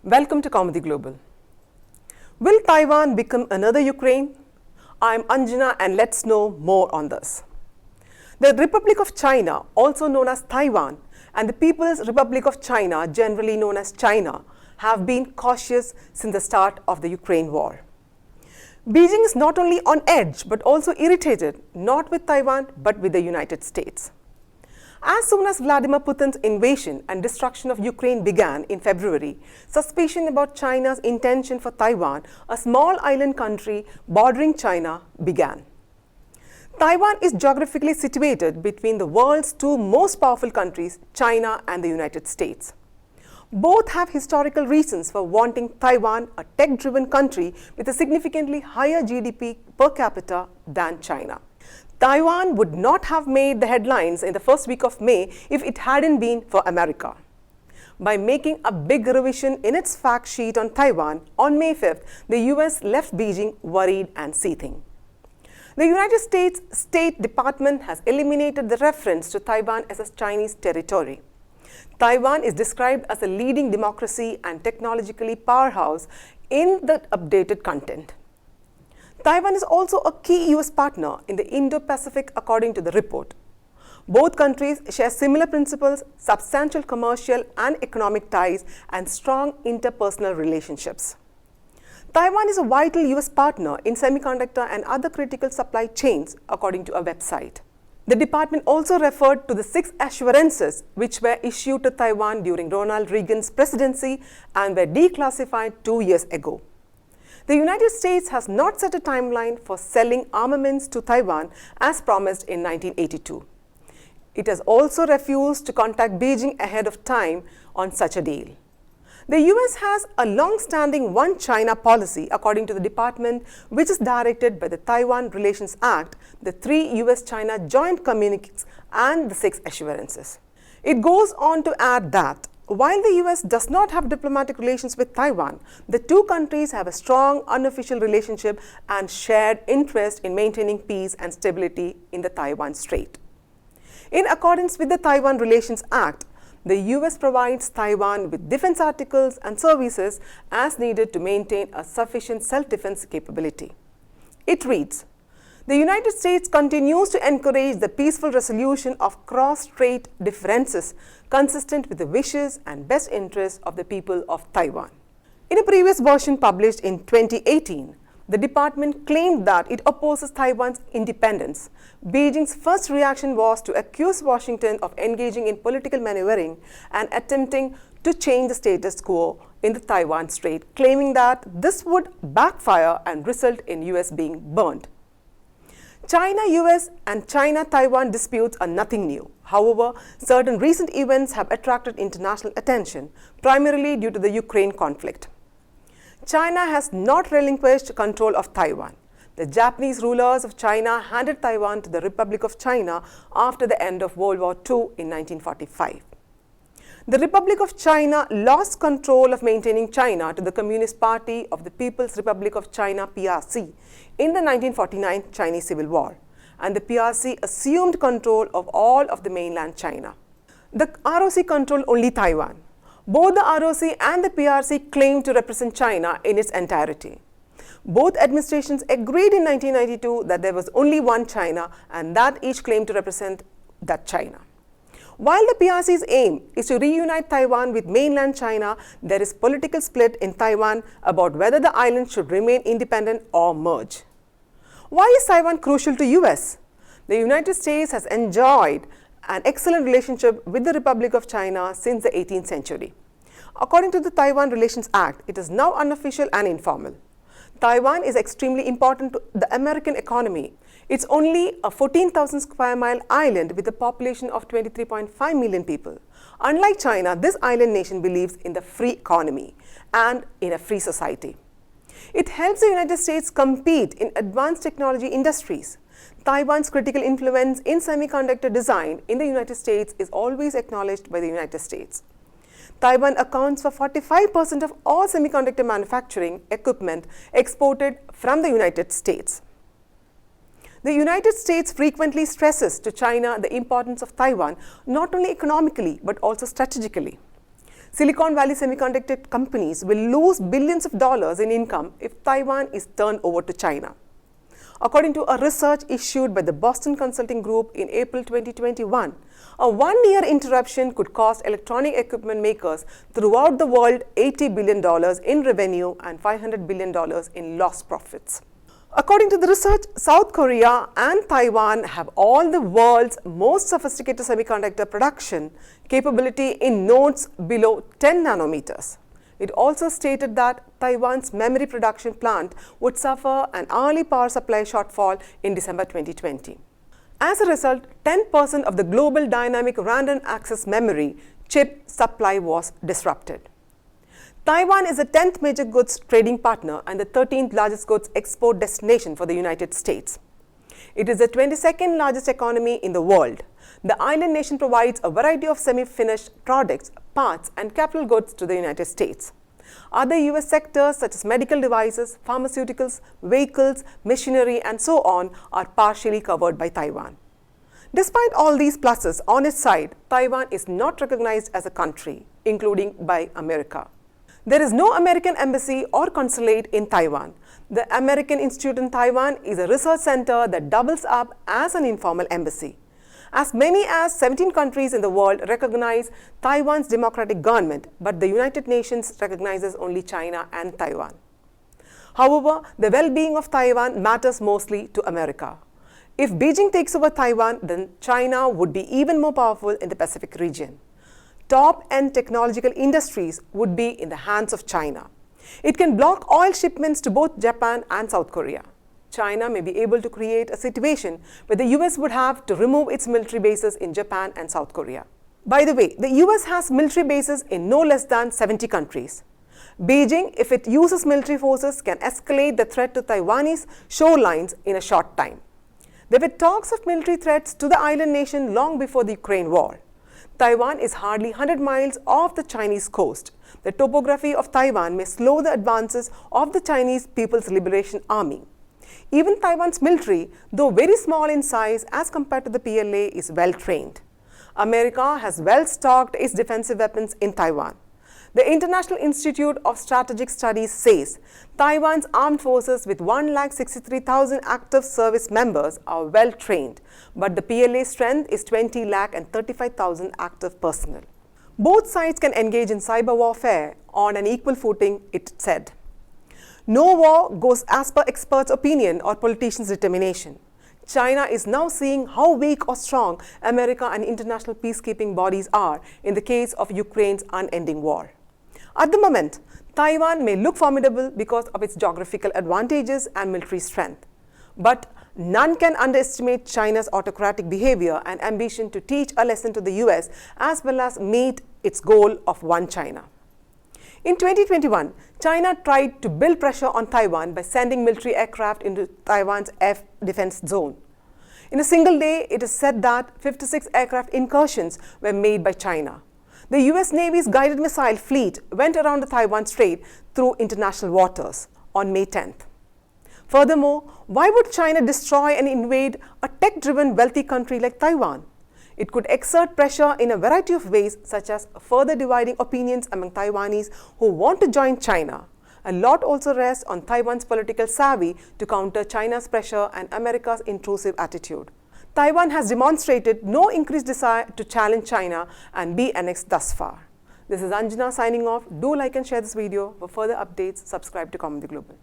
Welcome to Comedy Global. Will Taiwan become another Ukraine? I'm Anjana and let's know more on this. The Republic of China, also known as Taiwan, and the People's Republic of China, generally known as China, have been cautious since the start of the Ukraine war. Beijing is not only on edge but also irritated, not with Taiwan but with the United States. As soon as Vladimir Putin's invasion and destruction of Ukraine began in February, suspicion about China's intention for Taiwan, a small island country bordering China, began. Taiwan is geographically situated between the world's two most powerful countries, China and the United States. Both have historical reasons for wanting Taiwan, a tech-driven country with a significantly higher GDP per capita than China. Taiwan would not have made the headlines in the first week of May if it hadn't been for America. By making a big revision in its fact sheet on Taiwan, on May 5th, the US left Beijing worried and seething. The United States State Department has eliminated the reference to Taiwan as a Chinese territory. Taiwan is described as a leading democracy and technologically powerhouse in the updated content. Taiwan is also a key US partner in the Indo-Pacific according to the report. Both countries share similar principles, substantial commercial and economic ties, and strong interpersonal relationships. Taiwan is a vital US partner in semiconductor and other critical supply chains, according to a website. The department also referred to the 6 assurances which were issued to Taiwan during Ronald Reagan's presidency and were declassified 2 years ago. The United States has not set a timeline for selling armaments to Taiwan as promised in 1982. It has also refused to contact Beijing ahead of time on such a deal. The US has a long-standing One China policy, according to the department, which is directed by the Taiwan Relations Act, the 3 US-China joint communiques, and the 6 assurances. It goes on to add that while the US does not have diplomatic relations with Taiwan, the two countries have a strong unofficial relationship and shared interest in maintaining peace and stability in the Taiwan Strait. In accordance with the Taiwan Relations Act, the US provides Taiwan with defense articles and services as needed to maintain a sufficient self-defense capability. It reads, "The United States continues to encourage the peaceful resolution of cross-strait differences consistent with the wishes and best interests of the people of Taiwan." In a previous version published in 2018, the department claimed that it opposes Taiwan's independence. Beijing's first reaction was to accuse Washington of engaging in political maneuvering and attempting to change the status quo in the Taiwan Strait, claiming that this would backfire and result in US being burned. China-US and China-Taiwan disputes are nothing new. However, certain recent events have attracted international attention, primarily due to the Ukraine conflict. China has not relinquished control of Taiwan. The Japanese rulers of China handed Taiwan to the Republic of China after the end of World War II in 1945. The Republic of China lost control of maintaining China to the Communist Party of the People's Republic of China (PRC) in the 1949 Chinese Civil War, and the PRC assumed control of all of the mainland China. The ROC controlled only Taiwan. Both the ROC and the PRC claimed to represent China in its entirety. Both administrations agreed in 1992 that there was only one China and that each claimed to represent that China. While the PRC's aim is to reunite Taiwan with mainland China, there is political split in Taiwan about whether the island should remain independent or merge. Why is Taiwan crucial to US? The United States has enjoyed an excellent relationship with the Republic of China since the 18th century. According to the Taiwan Relations Act, it is now unofficial and informal. Taiwan is extremely important to the American economy. It's only a 14,000 square mile island with a population of 23.5 million people. Unlike China, this island nation believes in the free economy and in a free society. It helps the United States compete in advanced technology industries. Taiwan's critical influence in semiconductor design in the United States is always acknowledged by the United States. Taiwan accounts for 45% of all semiconductor manufacturing equipment exported from the United States. The United States frequently stresses to China the importance of Taiwan, not only economically but also strategically. Silicon Valley semiconductor companies will lose billions of dollars in income if Taiwan is turned over to China. According to a research issued by the Boston Consulting Group in April 2021, a one-year interruption could cost electronic equipment makers throughout the world $80 billion in revenue and $500 billion in lost profits. According to the research, South Korea and Taiwan have all the world's most sophisticated semiconductor production capability in nodes below 10 nanometers. It also stated that Taiwan's memory production plant would suffer an hourly power supply shortfall in December 2020. As a result, 10% of the global dynamic random access memory chip supply was disrupted. Taiwan is the 10th major goods trading partner and the 13th largest goods export destination for the United States. It is the 22nd largest economy in the world. The island nation provides a variety of semi-finished products, parts, and capital goods to the United States. Other US sectors such as medical devices, pharmaceuticals, vehicles, machinery, and so on are partially covered by Taiwan. Despite all these pluses on its side, Taiwan is not recognized as a country, including by America. There is no American embassy or consulate in Taiwan. The American Institute in Taiwan is a research center that doubles up as an informal embassy. As many as 17 countries in the world recognize Taiwan's democratic government, but the United Nations recognizes only China and Taiwan. However, the well-being of Taiwan matters mostly to America. If Beijing takes over Taiwan, then China would be even more powerful in the Pacific region. Top-end technological industries would be in the hands of China. It can block oil shipments to both Japan and South Korea. China may be able to create a situation where the US would have to remove its military bases in Japan and South Korea. By the way, the US has military bases in no less than 70 countries. Beijing, if it uses military forces, can escalate the threat to Taiwanese shorelines in a short time. There were talks of military threats to the island nation long before the Ukraine war. Taiwan is hardly 100 miles off the Chinese coast. The topography of Taiwan may slow the advances of the Chinese People's Liberation Army. Even Taiwan's military, though very small in size as compared to the PLA, is well trained. America has well stocked its defensive weapons in Taiwan. The International Institute of Strategic Studies says Taiwan's armed forces with 1,63,000 active service members are well trained, but the PLA strength is 20,35,000 active personnel. Both sides can engage in cyber warfare on an equal footing, it said. No war goes as per experts' opinion or politicians' determination. China is now seeing how weak or strong America and international peacekeeping bodies are in the case of Ukraine's unending war. At the moment, Taiwan may look formidable because of its geographical advantages and military strength. But none can underestimate China's autocratic behavior and ambition to teach a lesson to the US as well as meet its goal of one China. In 2021, China tried to build pressure on Taiwan by sending military aircraft into Taiwan's air defense zone. In a single day, it is said that 56 aircraft incursions were made by China. The US Navy's guided missile fleet went around the Taiwan Strait through international waters on May 10th. Furthermore, why would China destroy and invade a tech-driven wealthy country like Taiwan? It could exert pressure in a variety of ways, such as further dividing opinions among Taiwanese who want to join China. A lot also rests on Taiwan's political savvy to counter China's pressure and America's intrusive attitude. Taiwan has demonstrated no increased desire to challenge China and be annexed thus far. This is Anjana signing off. Do like and share this video. For further updates, subscribe to Comedy Global.